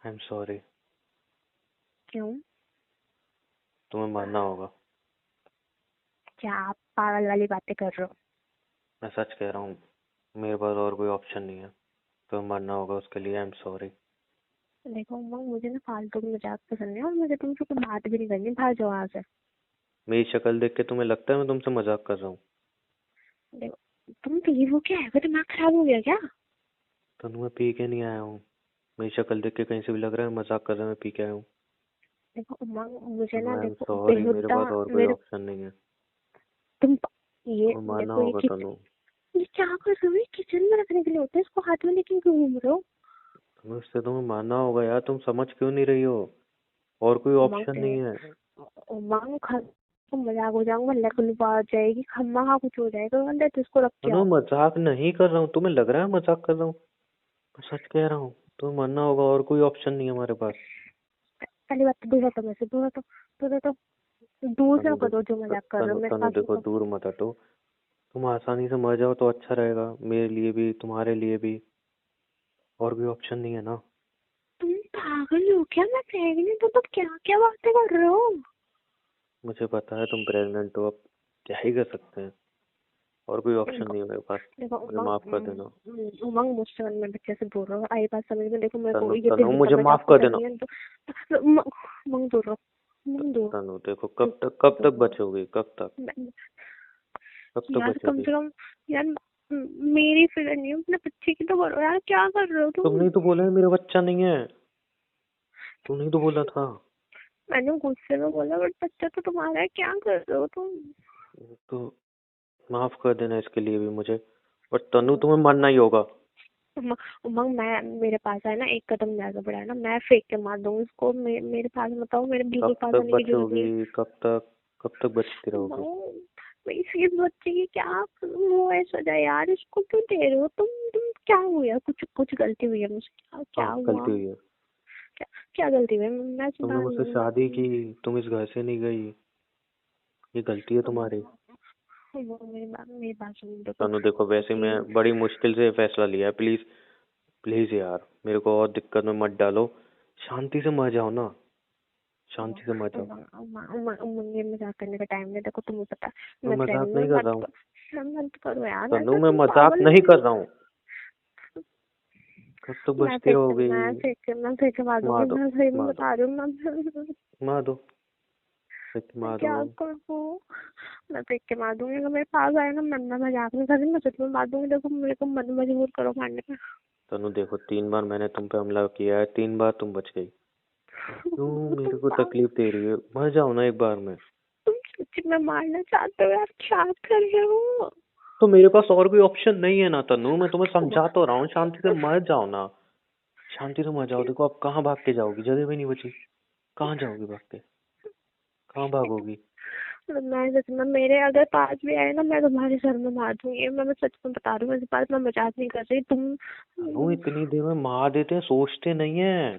I am sorry. क्यों? तुम्हें मानना होगा। क्या आप पागल वाली बातें कर रहे हो? मैं सच कह रहा हूँ, मेरे पास और कोई ऑप्शन नहीं है। तुम्हें मानना होगा उसके लिए। I am sorry. देखो उमंग, मुझे ना फालतू की मजाक पसंद नहीं है और मुझे तुमसे कोई बात भी नहीं करनी। बाहर जाओ यहाँ से। मेरी शक्ल देख के तुम्हें लगता है मैं तुमसे मजाक कर रहा हूँ? देखो तुम पी हो क्या है? दिमाग खराब हो गया क्या? तनु, मैं पी के नहीं आया हूँ। मेरी शक्ल देख के कहीं से भी लग रहा है मजाक कर रहा है। मैं पी के आया हूँ। देखो उमंग, मुझे तनु, ना आई एम देखो सॉरी। मेरे बेहुदा पास और कोई मेरे ऑप्शन नहीं है। तुम ये तुम्हें मानना देखो होगा तनु। ये क्या कर रहे हो? ये किचन में रखने के लिए होता है, इसको हाथ में लेके क्यों घूम रहे हो? तुम्हें उससे तुम्हें मानना होगा यार। तुम समझ क्यों नहीं रही हो? और कोई उमंग ऑप्शन नहीं है। उमंग तो मजाक हो जाऊंगा, लकड़ी आ जाएगी, खम्मा का कुछ हो जाएगा, अंदर तो इसको रख के तनु, आओ। मजाक नहीं कर रहा हूँ। तुम्हें लग रहा है मजाक कर रहा हूँ? मैं सच कह रहा हूँ। तुम्हें मानना होगा, और कोई ऑप्शन नहीं है हमारे पास। पहली बात तो दूर हटो मेरे से, दूर तनु ना करो जो देखो, मजाक कर रहे हो मेरे तनु पास देखो, तो। दूर मत हटो। तुम आसानी से मर जाओ तो अच्छा रहेगा, मेरे लिए भी तुम्हारे लिए भी। और कोई ऑप्शन नहीं है ना। तुम पागल हो क्या? मैं प्रेग्नेंट हूँ तो क्या क्या बातें कर रहे हो? मुझे पता है तुम प्रेग्नेंट हो। अब क्या ही कर सकते हैं। और कोई ऑप्शन देखो नहीं है मेरे पास। देखो मुझे माफ कर देना। उमंग मुझसे मैं बच्चे से बोल रहा हूँ, आई बात समझ में। देखो मेरे को तनु, ये तनु, बेहुदा मुझे मजाक माफ कर पसंद देना। नहीं है तो उमंग दूर रहो। उमंग दूर तनु देखो, दूर कब तक दूर बचोगी? कब तक? मैं- कब तक यार कम बचोगी? से कम, यार मेरी फिक्र नहीं है, अपने बच्चे की तो करो यार। क्या कर रहे हो तुम? तुमने ही तो बोला है मेरा बच्चा नहीं है। तुमने ही तो बोला था। मैंने गुस्से में बोला, बट बच्चा तो तुम्हारा है। क्या कर रहे हो तुम? तो माफ कर देना इसके लिए भी मुझे। पर तनु, तुम्हें मानना ही होगा। उमंग मैं मेरे पास है ना, एक कदम ज्यादा बढ़ा है ना, मैं फेंक के मार दूंगी इसको। मेरे पास मत आओ, मेरे बिल्कुल कब पास तक आने की जरूरत नहीं है। बचोगी? कब तक बचती रहोगी? उमंग, मेरी इस बच्चे की क्या वो है सजा यार? इसको क्यों दे रहे हो तुम? क्या हुआ? कुछ कुछ गलती हुई है मुझसे? क्या क्या हाँ, हुआ? गलती हुई है। क्या क्या गलती हुई है? मैं तुमने सुधार मुझसे लूंगी। शादी की, तुम इस घर से नहीं गई। ये गलती है उमंग, तुम्हारी। मेरी बात सुनो। देखो तनु देखो, वैसे मैं प्लीज। बड़ी मुश्किल से ये फैसला लिया है। प्लीज, प्लीज यार, मेरे को और दिक्कत में मत डालो। शांति से मर जाओ ना। शांति से मर जाओ। उमंग ये मजाक करने का टाइम नहीं। देखो तुम्हें पता है मैं मैं मजाक प्रेग्नेंट नहीं हूँ। कर रहा हूँ। मत करो यार तनु, ऐसा, मैं तुम मजाक पागल हो नहीं क्या? कर रहा हूँ। कब तक बचती रहोगी? मैं फेंक के मार दूंगी। मार दो। मैं सही में मार दो। बता रही हूँ। मार दो। मैं मार दो। क्या करूँ? मैं फेंक के मार दूंगी। अगर मेरे पास आएगा, मैं मजाक नहीं कर रही, मैं सच में मार दूंगी। देखो मेरे को मत मजबूर करो मारने पे। तनु देखो, 3 बार मैंने तुम पे हमला किया है, 3 बार तुम बच गई। क्यों तुम मेरे को तकलीफ दे रही है? मर जाओ ना एक बार में। तुम सच में मारना चाहते हो यार? क्या कर रहे हो? तो मेरे पास और कोई ऑप्शन नहीं है ना तनु। मैं तुम्हें समझा तो रहा हूँ, शांति से मर जाओ ना। शांति से मर जाओ। देखो, अब कहाँ भाग के जाओगी? जगह भी नहीं बची। कहाँ जाओगी भाग के? कहाँ भागोगी? मैं सच में, मेरे अगर पास भी आए ना, मैं तुम्हारे सर में मार दूंगी। मैं सच में बता रही हूँ, मेरे पास, मैं मजाक नहीं कर रही। तुम तनु, इतनी देर में मार देते हैं, सोचते नहीं है।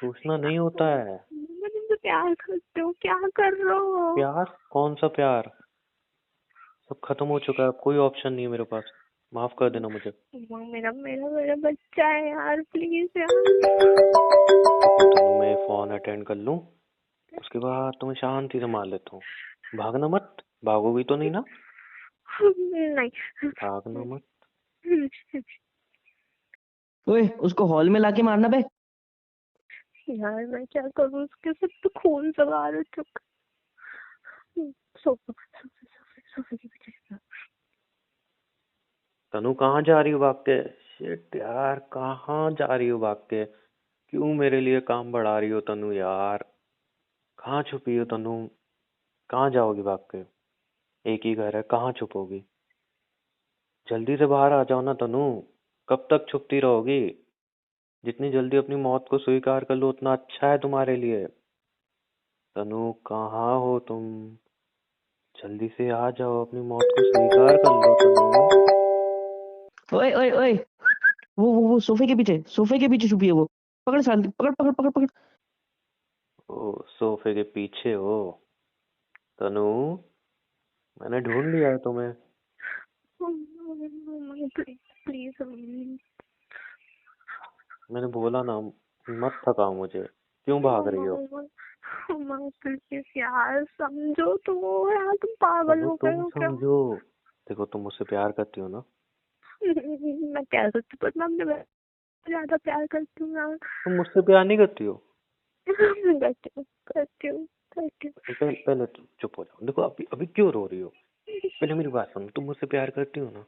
सोचना नहीं होता है। मैं तुमसे प्यार करती हूँ। क्या कर रहे हो? प्यार? कौन सा प्यार? सब खत्म हो चुका है। अब कोई ऑप्शन नहीं है मेरे पास। माफ कर देना मुझे। मेरा मेरा मेरा बच्चा है यार, प्लीज यार। देखो तनु, मैं फोन अटेंड कर लूँ, उसके बाद तुम्हें शांति से मार लेता हूँ। भागना मत। भागोगी तो नहीं ना? नहीं। भागना मत। ओए, उसको हॉल में लाके मारना बे। यार मैं क्या करूँ? उसके सब तो खून सवार हो चुका। सोफे सोफे सोफे सोफे के पीछे। तनु, कहाँ जा रही हो भाग के? शिट यार, कहाँ जा रही हो भाग के? क्यों मेरे लिए काम बढ़ा रही हो तनु यार? कहाँ छुपी हो तनु? कहाँ जाओगी भाग के? एक ही घर है, कहाँ छुपोगी? जल्दी से बाहर आ जाओ ना तनु। कब तक छुपती रहोगी? जितनी जल्दी अपनी मौत को स्वीकार कर लो उतना अच्छा है तुम्हारे लिए। तनु, कहाँ हो तुम? जल्दी से आ जाओ, अपनी मौत को स्वीकार कर लो तनु। ओए ओए ओए, वो सोफे के पीछे छुपी है वो। पकड़ शांति, पकड़ पकड़ पकड़ पकड़। ओ, सोफे के पीछे हो? तनु, मैंने ढूंढ लिया है तुम्हें। Please please. मैंने बोला ना, मत थकाओ मुझे, क्यों भाग रही हो? उमंग प्लीज यार समझो तो यार, तुम पागल तनु हो गए तुम हो क्या? समझो, देखो तुम मुझसे प्यार करती हो ना? मैं प्यार करती हूँ, पर मैं अपने बच्चे से ज्यादा प्यार करती हूँ यार। तुम मुझसे प्यार नहीं करती हो? मैं करती हूँ करती हूँ करती पहले तुम चुप हो जाओ। देखो अभी अभी क्यों रो रही हो? पहले मेरी बात सुनो, तुम मुझसे प्यार करती हो ना?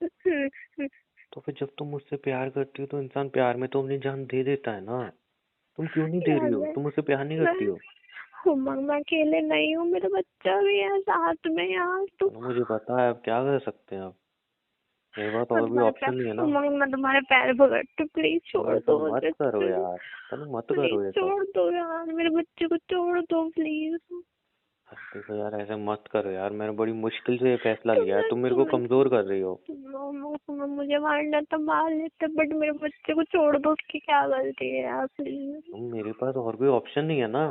हूँ। तो फिर जब तुम मुझसे प्यार करती हो तो इंसान प्यार में तो अपनी जान दे देता है ना। तुम क्यों नहीं दे रही यार हो? तुम मुझसे प्यार नहीं करती हो? उमंग मैं अकेले नहीं हूँ, मेरा बच्चा भी है साथ में यार। तो तो मुझे पता है, अब क्या कर सकते हैं अब? मेरे पास और भी ऑप्शन नहीं है ना। उमंग मैं तुम्हारे पैर पकड़ती हूँ, प्लीज तनु छोड़ ऐसा दो मत मुझे। करो यार। तनु मत प्लीज करो ये सब। छोड़ दो यार, मेरे बच्चे को छोड़ दो प्लीज। अरे देखो यार, ऐसे मत करो यार, मैंने बड़ी मुश्किल से ये फैसला लिया है, तुम्हें तुम मेरे को तुम्हें कमजोर कर रही हो। तुम्हें मुझे मारना तो मार लेते, बट मेरे बच्चे को छोड़ दो, उसकी क्या गलती है यार प्लीज। तुम, मेरे पास और कोई ऑप्शन नहीं है ना।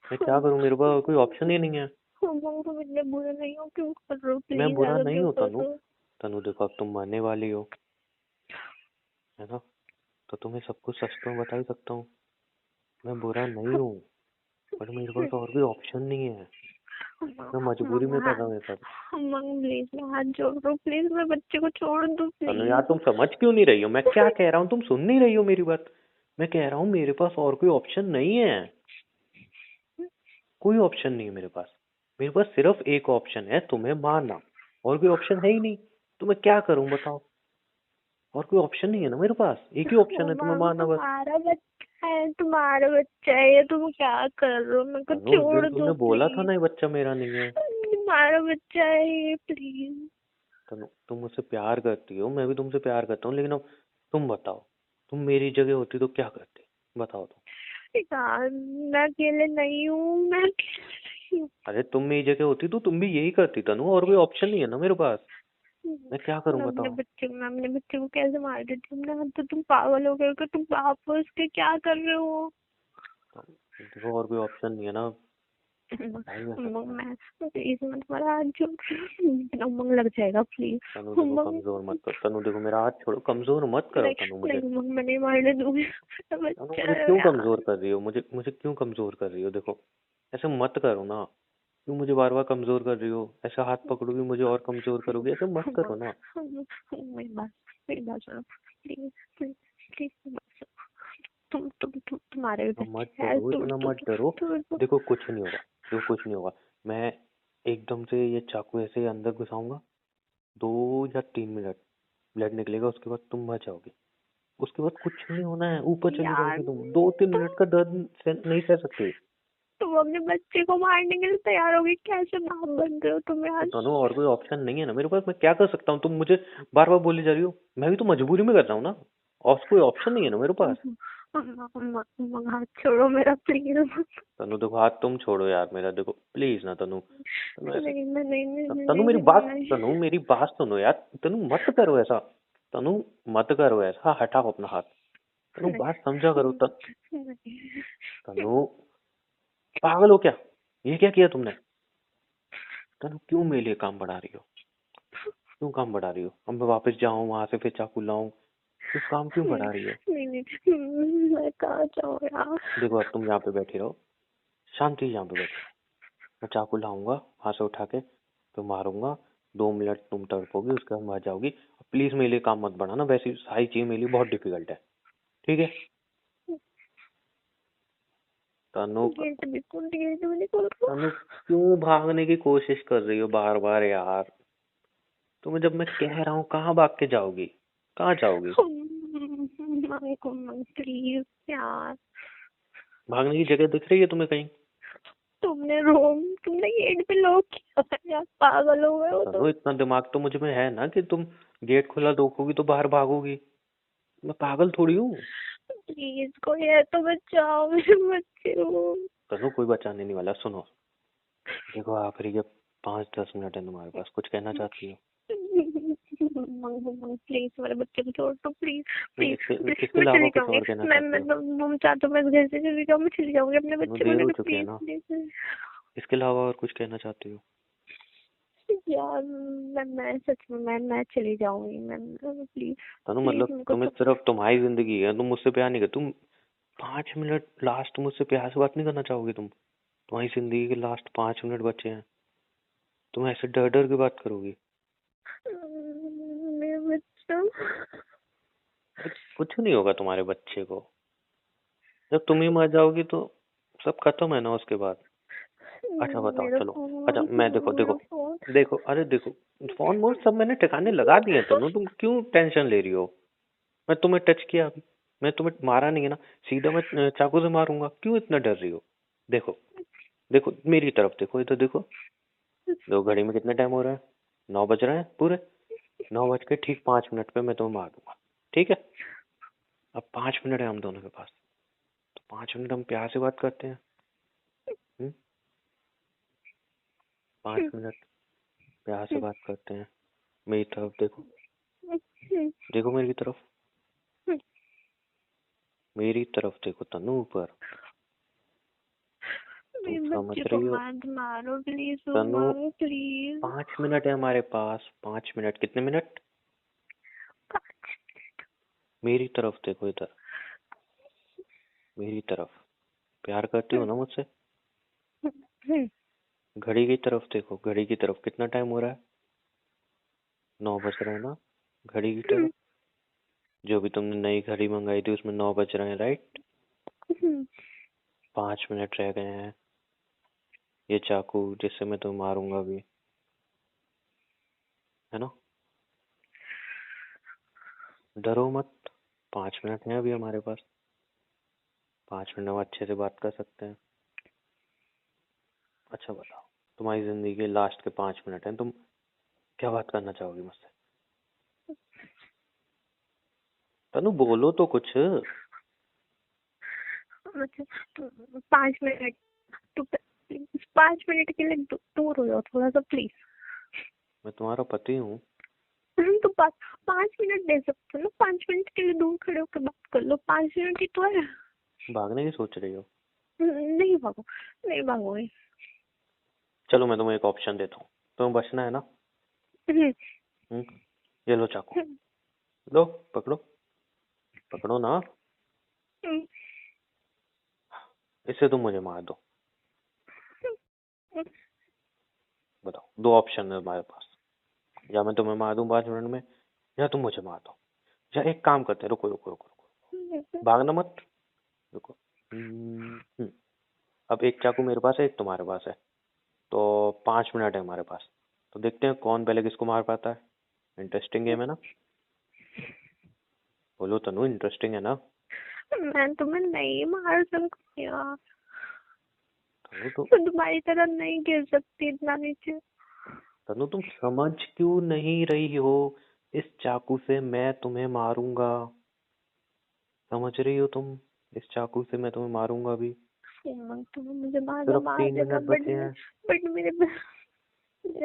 मैं क्या करूं, मेरे पास और कोई ऑप्शन ही नहीं है। तुम इतने बुरे नहीं हो, क्यों कर रहे हो? मैं प्लीज बुरा ऐसा नहीं क्यों हूँ कर तनु। रहे हो? तनु देखो, अब तुम मरने वाली हो, है ना? तो तुम्हें सब कुछ सच तो मैं बता ही सकता हूँ। मैं बुरा नहीं हूँ, पर मेरे पास और कोई ऑप्शन नहीं है। मैं मजबूरी में कर रहा हूँ ये सब। उमंग प्लीज मैं हाथ जोड़ रहा हूँ, प्लीज मेरे बच्चे को छोड़ दो तनु यार, प्लीज। तुम समझ क्यों नहीं रही हो? मैं क्या कह रहा हूँ, तुम सुन नहीं रही हो मेरी बात। मैं कह रहा हूँ मेरे पास और कोई ऑप्शन नहीं है। कोई ऑप्शन नहीं है मेरे पास। मेरे पास सिर्फ एक ऑप्शन है, तुम्हें मारना। और कोई ऑप्शन है ही नहीं। तो मैं क्या करूं बताओ? और कोई ऑप्शन नहीं है ना मेरे पास, एक ही ऑप्शन है, तुम्हें उमंग मारना बस। तुम्हारा बच्चा है, तुम्हारा बच्चा है, ये तुम क्या कर रहे हो? मेरे को तनु उस दिन छोड़ तुमने दो बोला था प्लीज। ना ये बच्चा मेरा नहीं है। तुम्हारा बच्चा है ये, प्लीज। तनु, तुम मुझसे प्यार करती हो, मैं भी तुमसे प्यार करता हूँ, लेकिन अब तुम बताओ, तुम मेरी जगह होती तो क्या करती? बताओ तुम। यार मैं अकेले नहीं हूँ, मैं अकेले नहीं हूँ। अरे तुम मेरी जगह होती तो तुम भी यही करती तनु, और कोई ऑप्शन नहीं है ना मेरे पास। मैं क्या करूं बताओ? मैं अपने बच्चे को कैसे मार देती हूँ ना? तो तुम पागल हो गए हो कि तुम बाप हो उसके, क्या कर रहे हो? देखो और कोई ऑप्शन नहीं है ना। क्या ही कर सकते हैं? मैं प्लीज, मैं तुम्हारा हाथ जोड़ रही हूँ। उमंग लग जाएगा प्लीज। तनु देखो, उमंग कमजोर मत करो तनु, देखो मेरा हाथ छोड़ो, कमजोर मत करो नहीं तनु मुझे। नहीं उमंग, मैं नहीं मारने दूंगी। मेरा तनु बच्चा मुझे है क्यों यार। कमजोर कर रही हो? मुझे मुझे क्यों कमजोर कर रही हो? देखो ऐसे मत करो ना। क्यों मुझे बार बार कमजोर कर रही हो? ऐसा हाथ पकड़ोगी मुझे और कमजोर करोगी, ऐसे मत करो ना। मेरी बात सुनो प्लीज प्लीज प्लीज। तुम्हारे भी इतना मत बच्चे हैं, डरो, इतना मत डरो। तुम देखो कुछ नहीं होगा। देखो कुछ नहीं होगा। मैं एकदम से ये चाकू ऐसे अंदर घुसाऊंगा, 2 या 3 मिनट ब्लड निकलेगा, उसके बाद तुम मर जाओगे। उसके बाद कुछ नहीं होना है, ऊपर चली यार जाओगी तुम। 2-3 मिनट का दर्द नहीं सह सकते। तुम अपने बच्चे को मारने के लिए तैयार होगी? कैसे बाप बन रहे हो तुम तो यार? दोनों और कोई ऑप्शन नहीं है ना मेरे पास, मैं क्या कर सकता हूँ? तुम मुझे बार बार बोली जा रही हो, मैं भी तो मजबूरी में कर रहा हूँ ना। और कोई ऑप्शन नहीं है ना मेरे पास। हाथ छोड़ो मेरा प्लीज। तनु देखो, हाथ तुम छोड़ो यार मेरा, देखो प्लीज ना तनु। तनु ऐसे, नहीं मैं नहीं नहीं तनु नहीं मेरी नहीं बात, नहीं तनु मेरी बात सुनो यार। तनु मत करो ऐसा। तनु मत करो ऐसा, हटाओ अपना हाथ। तनु बात समझा करो तनु, पागल हो क्या? ये क्या किया तुमने? तनु क्यों मेरे लिए काम बढ़ा रही हो? क्यों काम बढ़ा रही हो? अब मैं वापस जाऊं वहां से फिर चाकू लाऊं? क्यों काम क्यों बढ़ा रही हो? नहीं, मैं कहाँ जाऊँ यार? देखो अब तुम यहाँ पे बैठी रहो, शांति से यहाँ पे बैठी रहो। मैं चाकू लाऊंगा वहां से उठा के, तो मारूंगा। 2 मिनट तुम तड़पोगी, उसके बाद मर जाओगी। प्लीज मेरे लिए काम मत बढ़ाना, वैसे सारी चीज मेरे लिए बहुत डिफिकल्ट है। ठीक है? तनु, गेट भी नहीं खोल रहा। तनु क्यों भागने की कोशिश कर रही हो बार बार यार? तुम्हें जब मैं कह रहा हूँ, कहाँ भाग के जाओगी? कहाँ जाओगी? प्लीज यार। भागने की जगह दिख रही है तुम्हें कहीं? तुमने गेट पे लॉक किया है यार, पागल हो गए हो तनु तुम। इतना दिमाग तो मुझ में है ना कि तुम गेट खुला देखोगी तो बाहर भागोगी। मैं पागल थोड़ी हूँ। प्लीज कोई है तो बचाओ मेरे बच्चे को। तनु कोई बचाने नहीं वाला, सुनो। देखो आखिरी के 5-10 मिनट है तुम्हारे पास, कुछ कहना चाहती हो? प्लीज मेरे बच्चे को छोड़ दो प्लीज प्लीज प्लीज। इसके मैं अलावा चली कुछ जाऊंगी, और कहना मैं चाहती हो? तुम चाहते हो मैं इस घर से चली जाऊँ? मैं चली जाऊंगी, अपने तनु बच्चे को देर हो लेकर चुकी है प्लीज ना। प्लीज इसके अलावा और कुछ कहना चाहती हो? यार मैं सच में मैं चली जाऊंगी। मैं प्लीज तनु प्लीज मतलब मेरे को तुम्हें सिर्फ तुम्हारी जिंदगी है, तुम मुझसे प्यार नहीं कर, तुम 5 मिनट लास्ट मुझसे प्यार से बात नहीं करना चाहोगी? तुम्हारी जिंदगी के लास्ट 5 मिनट बचे हैं, तुम ऐसे डर डर के बात करोगी? मेरे बच्चा कुछ नहीं होगा तुम्हारे बच्चे को, जब तुम ही मर जाओगी तो सब खत्म है ना उसके बाद। अच्छा बताओ, मेरा चलो। अच्छा फोन मैं देखो मेरा देखो फोन देखो, अरे देखो, फोन मोड सब मैंने ठिकाने लगा दिए हैं तनु, तुम क्यों टेंशन ले रही हो? मैं तुम्हें टच किया अभी, मैं तुम्हें मारा नहीं है ना, सीधा मैं चाकू से मारूंगा, क्यों इतना डर रही हो? देखो देखो मेरी तरफ देखो, इधर देखो, दो घड़ी में कितना टाइम हो रहा है? 9 बज रहे हैं पूरे, 9 बज के ठीक 5 मिनट पे मैं तुम्हें मार दूंगा, ठीक है? अब 5 मिनट है हम दोनों के पास, तो 5 मिनट हम प्यार से बात करते हैं। 5 मिनट प्यार से बात करते हैं। मेरी तरफ देखो, देखो मेरी तरफ, मेरी तरफ देखो तनु, ऊपर। तुम मेरे समझ बच्चे को रही हो मत मारो please Tanu? Umang please. 5 minute है हमारे पास, 5 मिनट, कितने मिनट? मेरी तरफ देखो, इधर मेरी तरफ। प्यार करती हो ना मुझसे? घड़ी की तरफ देखो, घड़ी की तरफ, कितना टाइम हो रहा है? 9 बज रहे हैं ना? घड़ी की तरफ, जो भी तुमने नई घड़ी मंगाई थी उसमें 9 बज रहे हैं, राइट? 5 मिनट रह गए हैं। ये चाकू जिससे मैं तुम्हें मारूंगा अभी, है ना? डरो मत, 5 मिनट हैं अभी हमारे पास, 5 मिनट हम अच्छे से बात कर सकते हैं। अच्छा बताओ, तुम्हारी जिंदगी के लास्ट के 5 मिनट हैं, तुम क्या बात करना चाहोगी मुझसे? तनु बोलो तो कुछ। मतलब 5 मिनट तो प्लीज 5 मिनट के लिए दूर हो जाओ थोड़ा सा प्लीज। मैं तुम्हारा पति हूँ। हम तो 5 मिनट दे सकते हो ना, 5 मिनट के लिए दूर खड़े होकर बात कर लो, 5 मिनट ही तो है। भागने की सोच रही हो? नहीं भागो, नहीं भागोगे। चलो मैं तुम्हें एक ऑप्शन देता हूँ, तुम्हें बचना है ना? ये लो चाकू, लो, पकड़ो, पकड़ो ना, इससे तुम मुझे मार दो। बताओ, दो ऑप्शन है हमारे पास, या मैं तुम्हें मार दूं 5 मिनट में, या तुम मुझे मार दो। या एक काम करते हैं, रुको रुको रुको रुको, भागना मत, रुको। अब एक चाकू मेरे पास है, एक तुम्हारे पास है, तो 5 मिनट है हमारे पास, तो देखते हैं कौन पहले किसको मार पाता है। इंटरेस्टिंग गेम है ना? बोलो तनु, इंटरेस्टिंग है ना? मैं तुम्हें नहीं मार सकती यार, तनु तो, मैं तुम्हारी तरह नहीं गिर सकती इतना नीचे। तनु तुम समझ क्यों नहीं रही हो? इस चाकू से मैं तुम्हें मारूंगा, समझ रही हो तुम? इस चाकू से मैं तुम्हें मारूंगा अभी। तुम मुझे सिर्फ मार 3 देना, मिनट बचे हैं। बट मेरे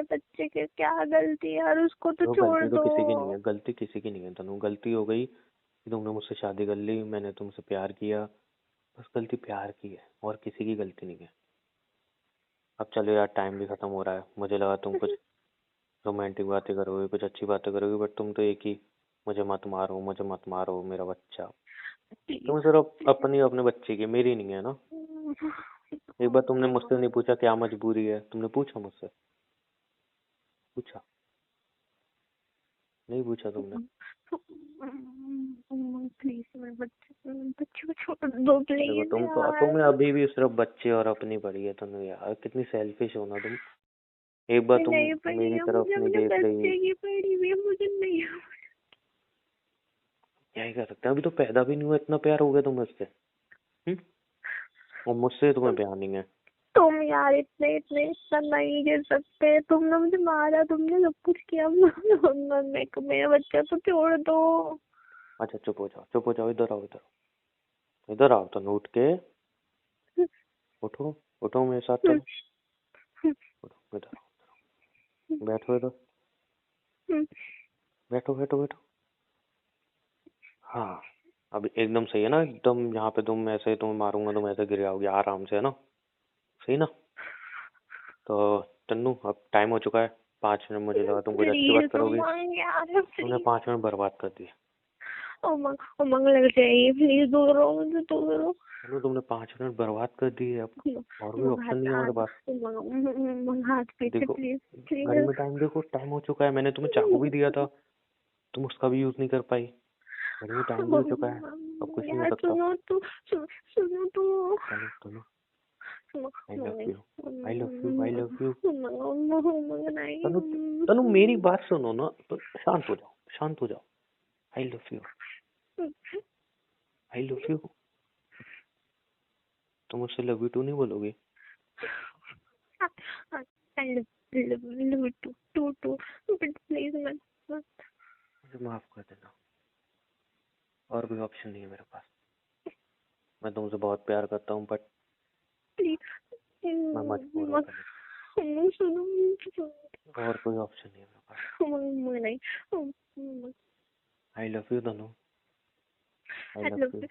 बच्चे की क्या गलती है यार, उसको तो तो छोड़ गलती तो दो। किसी की नहीं है, गलती किसी की नहीं है तनु, गलती हो गई कि तुमने मुझसे शादी कर ली, मैंने तुमसे प्यार किया, बस गलती प्यार की है, और किसी की गलती नहीं है। अब चलो यार, टाइम भी खत्म हो रहा है, मुझे लगा तुम कुछ रोमांटिक बातें करोगे, कुछ अच्छी बातें करोगे, बट तुम तो एक ही, मुझे मत मारो, मुझे मत मारो मेरा बच्चा। प्लीज तुम सिर्फ अपनी अपने बच्चे की, मेरी नहीं है ना? एक बार तुमने मुझसे नहीं पूछा क्या मजबूरी है? तुमने पूछा मुझसे? पूछा? नहीं पूछा तुमने? प्लीज मेरे बच्चे को छोड़ दो देखो प्लीज तुम्हें यार। अभी भी सिर्फ बच्चे और अपनी पड़ी है तुम, यार कितनी सेल्फिश हो ना तुम। एक बार तुम नहीं पड़ी मेरी है, तरफ मुझे नहीं अपने देख रही, बच्चे की पड़ी हुई है, मुझे नहीं। क्या ही कर सकते हैं, अभी तो पैदा भी नहीं हुआ, इतना प्यार हो गया तुम मुझसे। और मुझसे तुम्हें प्यार नहीं है? तुम यार इतने इतने इतना नहीं गिर सकते, तुमने मुझे मारा, तुमने सब कुछ किया। मेरे बच्चे को छोड़ दो। अच्छा चुप हो जाओ, चुप हो जाओ, इधर आओ, इधर आओ, इधर आओ तो उठ के, उठो, उठो मेरे साथ चलो, उठो, इधर आओ, बैठो इधर, बैठो बैठो बैठो। हाँ, अभी एकदम सही है ना? एकदम यहाँ पे तुम ऐसे, तुम्हें मारूंगा तुम ऐसे गिर जाओगे आराम से, है ना? सही ना? तो तन्नू अब टाइम हो चुका है, 5 मिनट मुझे लगा तुम कुछ अच्छी बात प्लीज करोगे, उमंग यार तुमने प्लीज 5 मिनट बर्बाद कर दिए। उमंग उमंग लग जाएगी प्लीज दूर रहो मुझे दूर रहो चलो तुमने 5 मिनट बर्बाद कर दिए, अब और कोई उमंग ऑप्शन हाथ नहीं है हमारे हाथ पास। उमंग हाथ पीछे देखो प्लीज घड़ी प्लीज में टाइम देखो, टाइम हो चुका है, मैंने तुम्हें चाकू भी दिया था, तुम उसका भी यूज नहीं कर पाई। घड़ी में टाइम भी हो चुका है, अब कुछ नहीं हो यार सकता। सुनो तो Tanu Tanu I love you, I love you, I love you. Umang Tanu नहीं तनु मेरी बात सुनो ना, तो शांत हो जाओ, शांत हो जाओ। आई love you, I love you. तुम मुझसे लव यू टू नहीं बोलोगी? I love you too, but please मत मुझे माफ कर देना, और कोई ऑप्शन नहीं है मेरे पास। मैं तुमसे बहुत प्यार करता हूँ, बट प्लीज मैं मजबूर हूँ तनु। सुनो और कोई ऑप्शन नहीं है मेरे पास। नहीं आई love you Tanu, I I love love you, you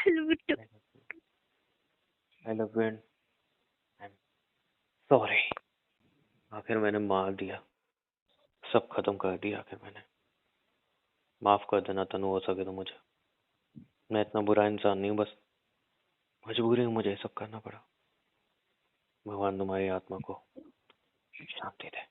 I love you too I love you and I am sorry. आखिर मैंने मार दिया, सब खत्म कर दिया आखिर मैंने। माफ कर देना तनु, हो सके तो मुझे। मैं इतना बुरा इंसान नहीं हूँ, बस मजबूरी में मुझे ये सब करना पड़ा। भगवान तुम्हारी आत्मा को शांति दे।